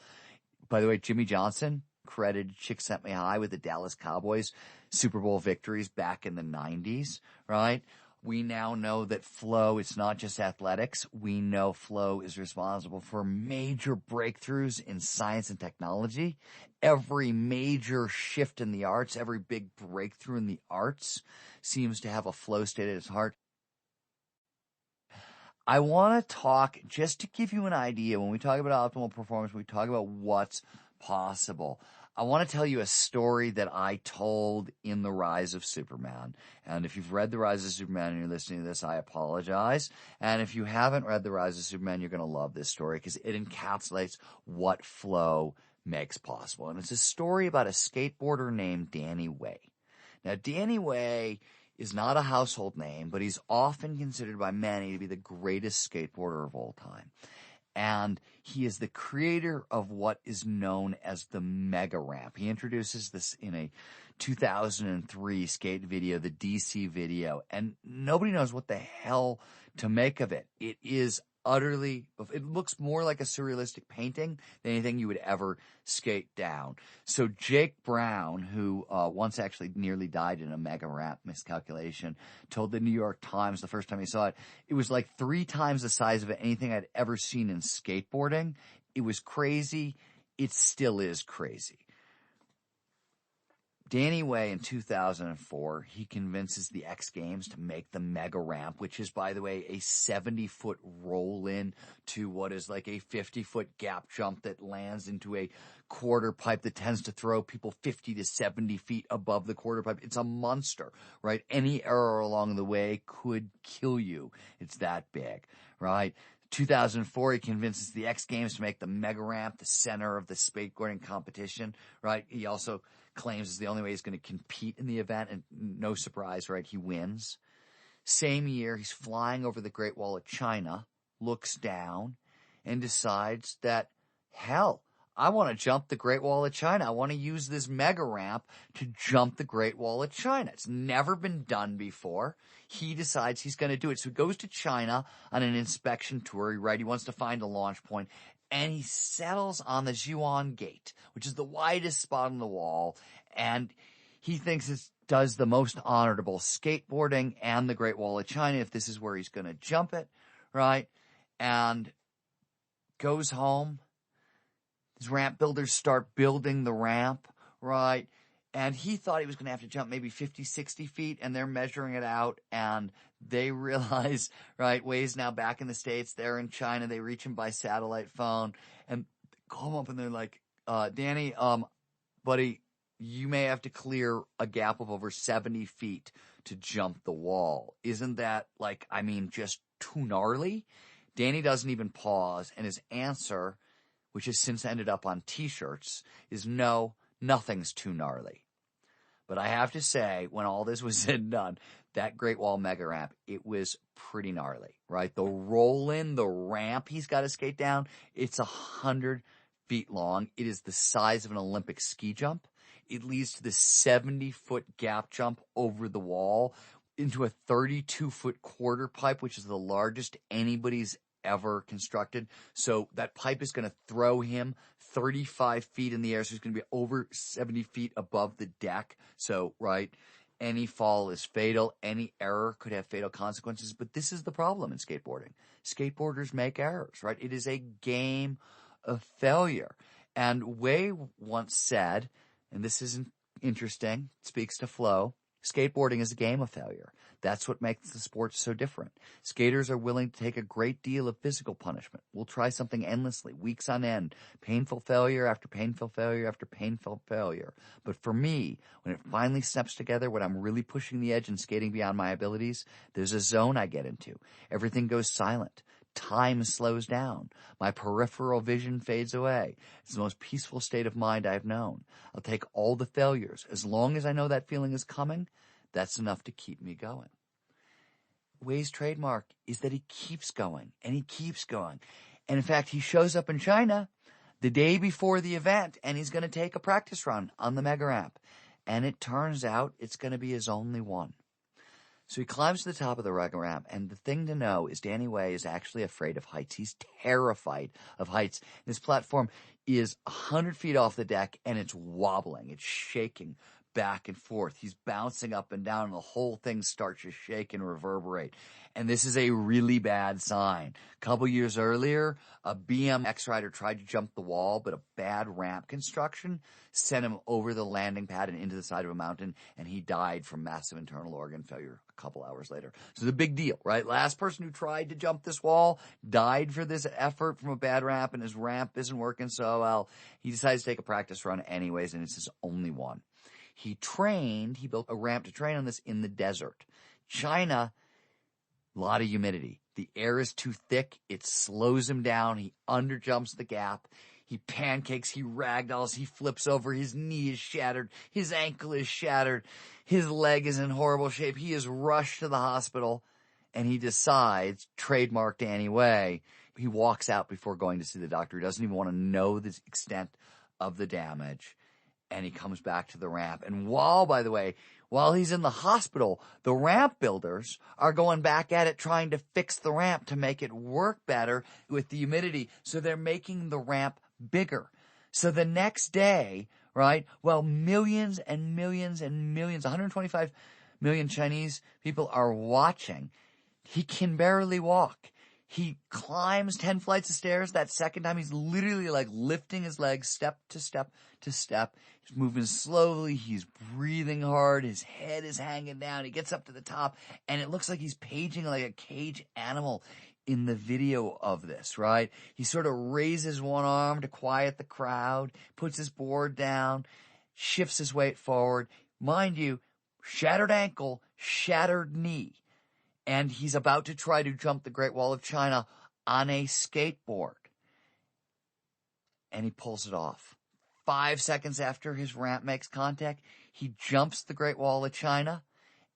By the way, Jimmy Johnson credited Csikszentmihalyi with the Dallas Cowboys Super Bowl victories back in the 90s, right? We now know that flow is not just athletics. We know flow is responsible for major breakthroughs in science and technology. Every major shift in the arts, every big breakthrough in the arts seems to have a flow state at its heart. I want to talk, just to give you an idea, when we talk about optimal performance, we talk about what's possible. I want to tell you a story that I told in The Rise of Superman. And if you've read The Rise of Superman and you're listening to this, I apologize. And if you haven't read The Rise of Superman, you're going to love this story because it encapsulates what flow makes possible. And it's a story about a skateboarder named Danny Way. Now, Danny Way is not a household name, but he's often considered by many to be the greatest skateboarder of all time. And he is the creator of what is known as the mega ramp. He introduces this in a 2003 skate video, the DC video, and nobody knows what the hell to make of it. It is utterly, it looks more like a surrealistic painting than anything you would ever skate down. So Jake Brown, who once actually nearly died in a mega ramp miscalculation, told the New York Times the first time he saw it, it was like 3 times the size of anything I'd ever seen in skateboarding. It was crazy. It still is crazy. Danny Way in 2004, he convinces the X Games to make the mega ramp, which is, by the way, a 70-foot roll in to what is like a 50-foot gap jump that lands into a quarter pipe that tends to throw people 50 to 70 feet above the quarter pipe. It's a monster, right? Any error along the way could kill you. It's that big, right? 2004, he convinces the X Games to make the mega ramp the center of the skateboarding competition, right? He also claims it's the only way he's going to compete in the event, and no surprise, right? He wins. Same year, he's flying over the Great Wall of China, looks down, and decides that, hell, I want to jump the Great Wall of China. I want to use this mega ramp to jump the Great Wall of China. It's never been done before. He decides he's going to do it. So he goes to China on an inspection tour, right? He wants to find a launch point, and he settles on the Zhuan Gate, which is the widest spot on the wall, and he thinks it does the most honorable skateboarding and the Great Wall of China if this is where he's going to jump it, right? And goes home. His ramp builders start building the ramp, right? And he thought he was going to have to jump maybe 50, 60 feet, and they're measuring it out, and they realize, right, Wei's now back in the States, they're in China, they reach him by satellite phone, and call him up, and they're like, Danny, buddy, you may have to clear a gap of over 70 feet to jump the wall. Isn't that, just too gnarly? Danny doesn't even pause, and his answer, which has since ended up on T-shirts, is no, nothing's too gnarly. But I have to say, when all this was said and done, that Great Wall mega ramp, it was pretty gnarly, right? The roll-in, the ramp he's got to skate down, it's 100 feet long. It is the size of an Olympic ski jump. It leads to this 70-foot gap jump over the wall into a 32-foot quarter pipe, which is the largest anybody's ever constructed. So that pipe is going to throw him 35 feet in the air. So he's going to be over 70 feet above the deck. So, right, any fall is fatal. Any error could have fatal consequences. But this is the problem in skateboarding. Skateboarders make errors, right? It is a game of failure. And Wei once said, and this isn't interesting, it speaks to flow, skateboarding is a game of failure. That's what makes the sport so different. Skaters are willing to take a great deal of physical punishment. We'll try something endlessly, weeks on end, painful failure after painful failure after painful failure. But for me, when it finally snaps together, when I'm really pushing the edge and skating beyond my abilities, there's a zone I get into. Everything goes silent. Time slows down. My peripheral vision fades away. It's the most peaceful state of mind I've known. I'll take all the failures. As long as I know that feeling is coming, that's enough to keep me going. Wei's trademark is that he keeps going, and he keeps going. And in fact, he shows up in China the day before the event, and he's going to take a practice run on the mega ramp. And it turns out it's going to be his only one. So he climbs to the top of the mega ramp, and the thing to know is Danny Wei is actually afraid of heights. He's terrified of heights. This platform is 100 feet off the deck, and it's wobbling. It's shaking back and forth. He's bouncing up and down, and the whole thing starts to shake and reverberate. And this is a really bad sign. A couple years earlier, a BMX rider tried to jump the wall, but a bad ramp construction sent him over the landing pad and into the side of a mountain, and he died from massive internal organ failure a couple hours later. So it's a big deal, right? Last person who tried to jump this wall died for this effort from a bad ramp, and his ramp isn't working so well. He decides to take a practice run anyways, and it's his only one. He built a ramp to train on this in the desert. China, a lot of humidity. The air is too thick. It slows him down. He underjumps the gap. He pancakes. He ragdolls. He flips over. His knee is shattered. His ankle is shattered. His leg is in horrible shape. He is rushed to the hospital, and he decides, trademark Danny Wei, he walks out before going to see the doctor. He doesn't even want to know the extent of the damage. And he comes back to the ramp. And while he's in the hospital, the ramp builders are going back at it trying to fix the ramp to make it work better with the humidity. So they're making the ramp bigger. So the next day, right, millions and millions and millions, 125 million Chinese people are watching. He can barely walk. He climbs 10 flights of stairs. That second time, he's literally lifting his legs step to step to step. He's moving slowly. He's breathing hard. His head is hanging down. He gets up to the top, and it looks like he's paging like a cage animal in the video of this, right? He sort of raises one arm to quiet the crowd, puts his board down, shifts his weight forward. Mind you, shattered ankle, shattered knee. And he's about to try to jump the Great Wall of China on a skateboard. And he pulls it off. 5 seconds after his ramp makes contact, he jumps the Great Wall of China.